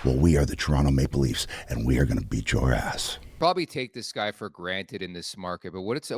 Well, we are the Toronto Maple Leafs, and we are going to beat your ass. Probably take this guy for granted in this market, but what's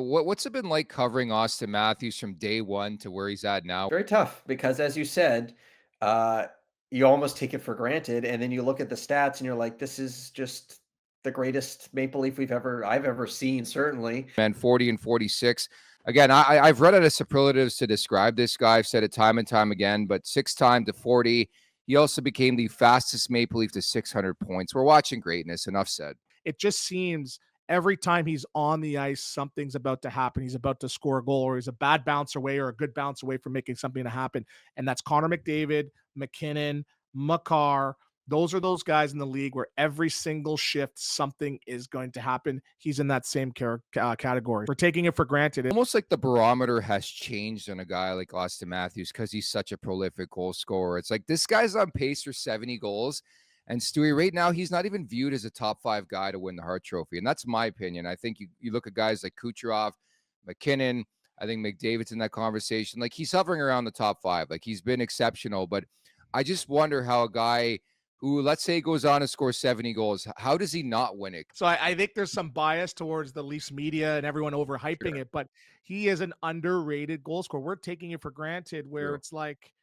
it been like covering Auston Matthews from day one to where he's at now? Very tough because, as you said, uh, you almost take it for granted, and then you look at the stats and you're like, "This is just the greatest Maple Leaf I've ever seen." Certainly, Man, 40 and 46. Again, I've run out of superlatives to describe this guy. I've said it time and time again, but 6 time to 40. He also became the fastest Maple Leaf to 600 points. We're watching greatness. Enough said. It just seems every time he's on the ice, something's about to happen. He's about to score a goal, or he's a bad bounce away or a good bounce away from making something to happen. And that's Connor McDavid, McKinnon, Makar. Those are those guys in the league where every single shift, something is going to happen. He's in that same category. We're taking it for granted. Almost like the barometer has changed on a guy like Auston Matthews because he's such a prolific goal scorer. It's like this guy's on pace for 70 goals. And Stewie, right now, he's not even viewed as a top 5 guy to win the Hart Trophy. And that's my opinion. I think you look at guys like Kucherov, McKinnon, I think McDavid's in that conversation. Like, he's hovering around the top 5. Like, he's been exceptional. But I just wonder how a guy who, let's say, goes on to score 70 goals, how does he not win it? So I think there's some bias towards the Leafs media and everyone overhyping it, but he is an underrated goal scorer. We're taking it for granted where it's like,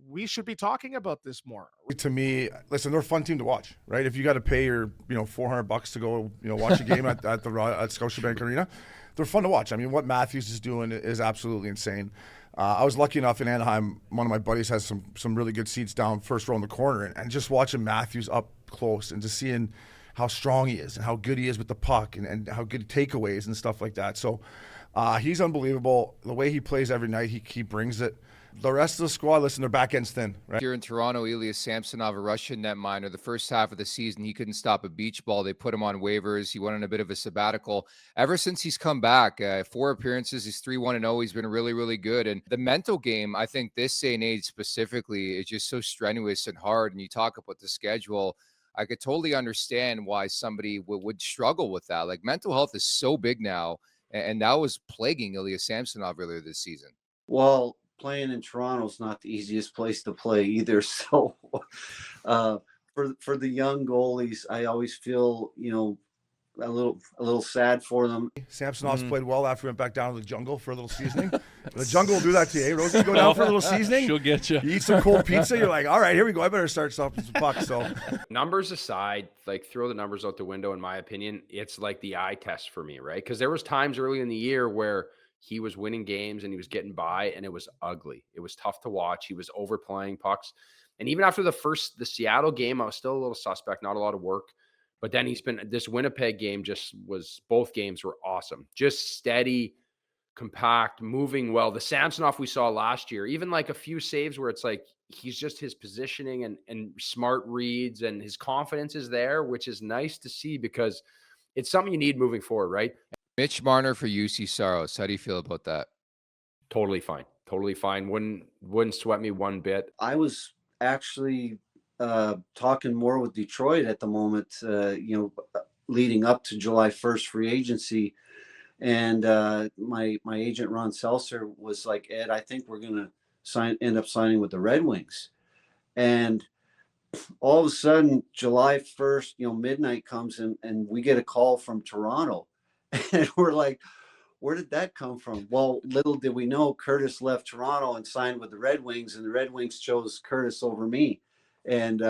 we should be talking about this more. To me, listen, they're a fun team to watch, right? If you got to pay your, $400 to go, watch a game at Scotiabank Arena, they're fun to watch. I mean, what Matthews is doing is absolutely insane. I was lucky enough in Anaheim. One of my buddies has some really good seats down first row in the corner, and just watching Matthews up close and just seeing how strong he is and how good he is with the puck and how good takeaways and stuff like that. So he's unbelievable. The way he plays every night, he brings it. The rest of the squad, listen, their back end's thin, right? Here in Toronto, Ilya Samsonov, a Russian netminder, the first half of the season, he couldn't stop a beach ball. They put him on waivers. He went on a bit of a sabbatical. Ever since he's come back, 4 appearances, he's 3-1-0. He's been really, really good. And the mental game, I think this day and age specifically, is just so strenuous and hard. And you talk about the schedule. I could totally understand why somebody would struggle with that. Like, mental health is so big now, and that was plaguing Ilya Samsonov earlier this season. Well, playing in Toronto is not the easiest place to play either. So for the young goalies, I always feel, a little sad for them. Samsonov's played well after he went back down to the jungle for a little seasoning. The jungle will do that to you, eh, Rosie? You go down for a little seasoning. She'll get you. You eat some cold pizza. You're like, all right, here we go. I better start stopping some pucks. So, numbers aside, like, throw the numbers out the window. In my opinion, it's like the eye test for me, right? Because there was times early in the year where he was winning games and he was getting by, and it was ugly. It was tough to watch. He was overplaying pucks. And even after the Seattle game, I was still a little suspect, not a lot of work. But then this Winnipeg game both games were awesome. Just steady, compact, moving well. The Samsonov we saw last year, even like a few saves where it's like he's just his positioning and smart reads and his confidence is there, which is nice to see because it's something you need moving forward, right? Mitch Marner for UC Saros. How do you feel about that? Totally fine. Totally fine. Wouldn't sweat me one bit. I was actually talking more with Detroit at the moment, leading up to July 1st free agency. And my agent, Ron Seltzer, was like, Ed, I think we're going to end up signing with the Red Wings. And all of a sudden, July 1st, midnight comes and we get a call from Toronto. And we're like, where did that come from? Well, little did we know, Curtis left Toronto and signed with the Red Wings, and the Red Wings chose Curtis over me. And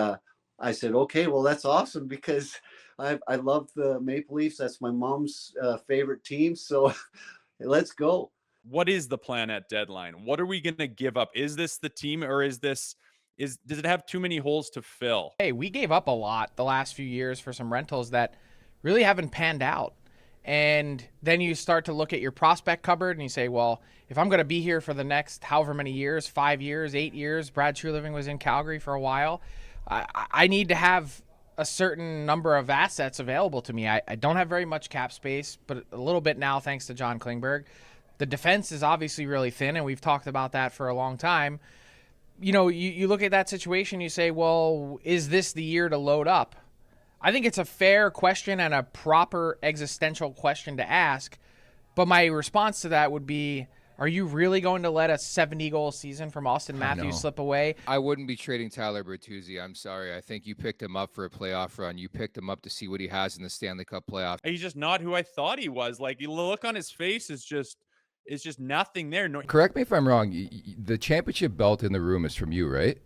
I said, okay, well, that's awesome because I love the Maple Leafs. That's my mom's favorite team. So let's go. What is the plan at deadline? What are we going to give up? Is this the team, or does it have too many holes to fill? Hey, we gave up a lot the last few years for some rentals that really haven't panned out. And then you start to look at your prospect cupboard and you say, well, if I'm going to be here for the next however many years, 5 years, 8 years, Brad Treliving was in Calgary for a while, I need to have a certain number of assets available to me. I don't have very much cap space, but a little bit now thanks to John Klingberg. The defense is obviously really thin, and we've talked about that for a long time. You look at that situation, you say, well, is this the year to load up? I think it's a fair question and a proper existential question to ask, but my response to that would be, Are you really going to let a 70-goal season from Austin Matthews know. slip away? I wouldn't be trading Tyler Bertuzzi. I'm sorry. I think you picked him up for a playoff run. You picked him up to see what he has in the Stanley Cup playoff. He's just not who I thought he was. Like, you look on his face is just nothing there. No, Correct me if I'm wrong. The championship belt in the room is from you, right?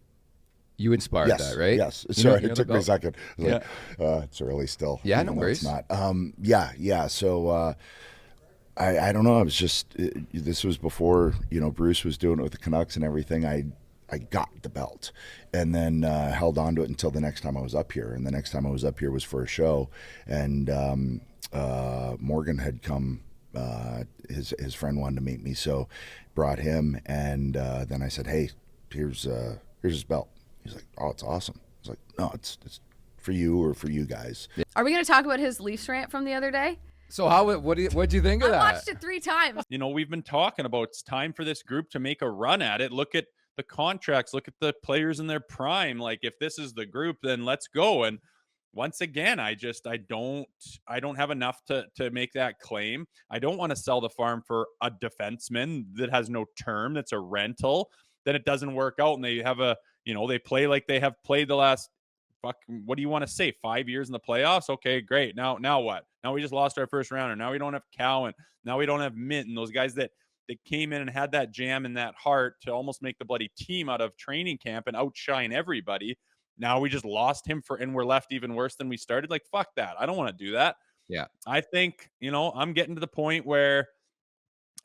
You inspired Yes, that, right? yes. You Sorry, know it took the me a belt? second. I was like, it's early still. Yeah, even no though it's worries. not. Yeah. So I don't know. I was just this was before Bruce was doing it with the Canucks and everything. I got the belt and then held on to it until the next time I was up here. And the next time I was up here was for a show, and Morgan had come. His friend wanted to meet me, so brought him. And then I said, "Hey, here's his belt." He's like, "Oh, it's awesome." I was like, "No, it's for you or for you guys." Are we going to talk about his Leafs rant from the other day? So what'd you think of I that? watched it 3 times. you know, we've been talking about it's time for this group to make a run at it. Look at the contracts, look at the players in their prime. Like, if this is the group, then let's go. And once again, I don't have enough to make that claim. I don't want to sell the farm for a defenseman that has no term, that's a rental. Then it doesn't work out, and they have they play like they have played the last what do you want to say, 5 years in the playoffs? Okay, great. Now what? Now we just lost our first rounder. Now we don't have Cowan. Now we don't have Mint, and those guys that came in and had that jam and that heart to almost make the bloody team out of training camp and outshine everybody. Now we just lost him and we're left even worse than we started. Like, fuck that. I don't want to do that. Yeah. I think, I'm getting to the point where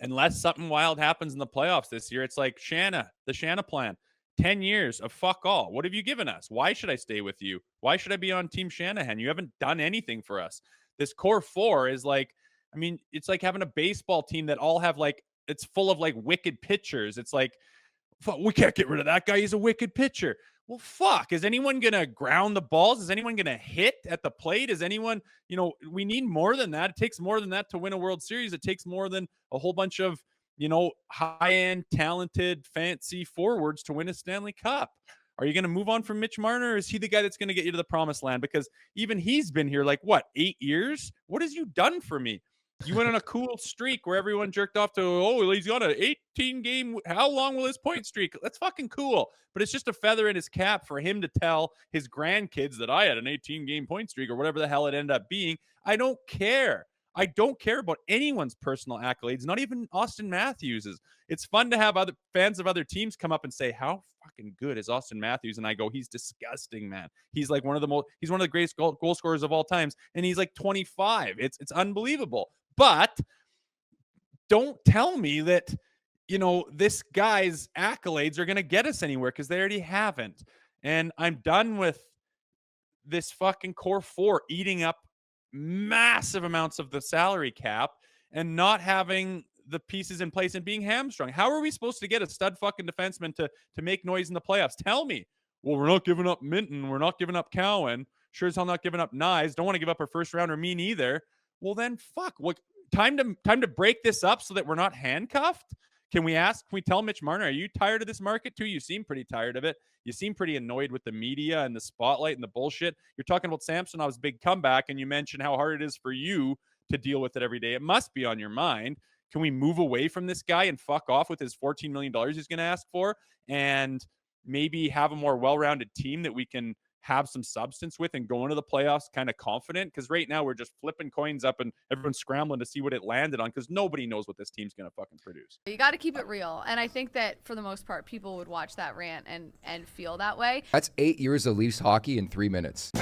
unless something wild happens in the playoffs this year, it's like the Shanna plan. 10 years of fuck all. What have you given us? Why should I stay with you? Why should I be on Team Shanahan? You haven't done anything for us. This core 4 is like, it's like having a baseball team that all have it's full of wicked pitchers. It's like, we can't get rid of that guy. He's a wicked pitcher. Well, fuck. Is anyone going to ground the balls? Is anyone going to hit at the plate? Is anyone, we need more than that. It takes more than that to win a World Series. It takes more than a whole bunch of, high-end, talented, fancy forwards to win a Stanley Cup. Are you going to move on from Mitch Marner, or is he the guy that's going to get you to the promised land? Because even he's been here 8 years? What has you done for me? You went on a cool streak where everyone jerked off to, he's got an 18-game. How long will his point streak? That's fucking cool. But it's just a feather in his cap for him to tell his grandkids that I had an 18-game point streak or whatever the hell it ended up being. I don't care. I don't care about anyone's personal accolades, not even Austin Matthews's. It's fun to have other fans of other teams come up and say, how fucking good is Austin Matthews? And I go, he's disgusting, man. He's he's one of the greatest goal scorers of all times. And he's 25. It's unbelievable. But don't tell me that, this guy's accolades are going to get us anywhere, because they already haven't. And I'm done with this fucking core 4 eating up massive amounts of the salary cap and not having the pieces in place and being hamstrung. How are we supposed to get a stud fucking defenseman to make noise in the playoffs? Tell me. Well, we're not giving up Minton. We're not giving up Cowan. Sure as hell not giving up Nyes. Don't want to give up our first rounder, me neither. Well, then fuck. What time to break this up so that we're not handcuffed? Can we tell Mitch Marner, are you tired of this market too? You seem pretty tired of it. You seem pretty annoyed with the media and the spotlight and the bullshit. You're talking about Samsonov's big comeback, and you mentioned how hard it is for you to deal with it every day. It must be on your mind. Can we move away from this guy and fuck off with his $14 million he's going to ask for, and maybe have a more well-rounded team that we can have some substance with and go into the playoffs kind of confident? Because right now we're just flipping coins up and everyone's scrambling to see what it landed on, because nobody knows what this team's going to fucking produce. You got to keep it real. And I think that for the most part, people would watch that rant and feel that way. That's 8 years of Leafs hockey in 3 minutes.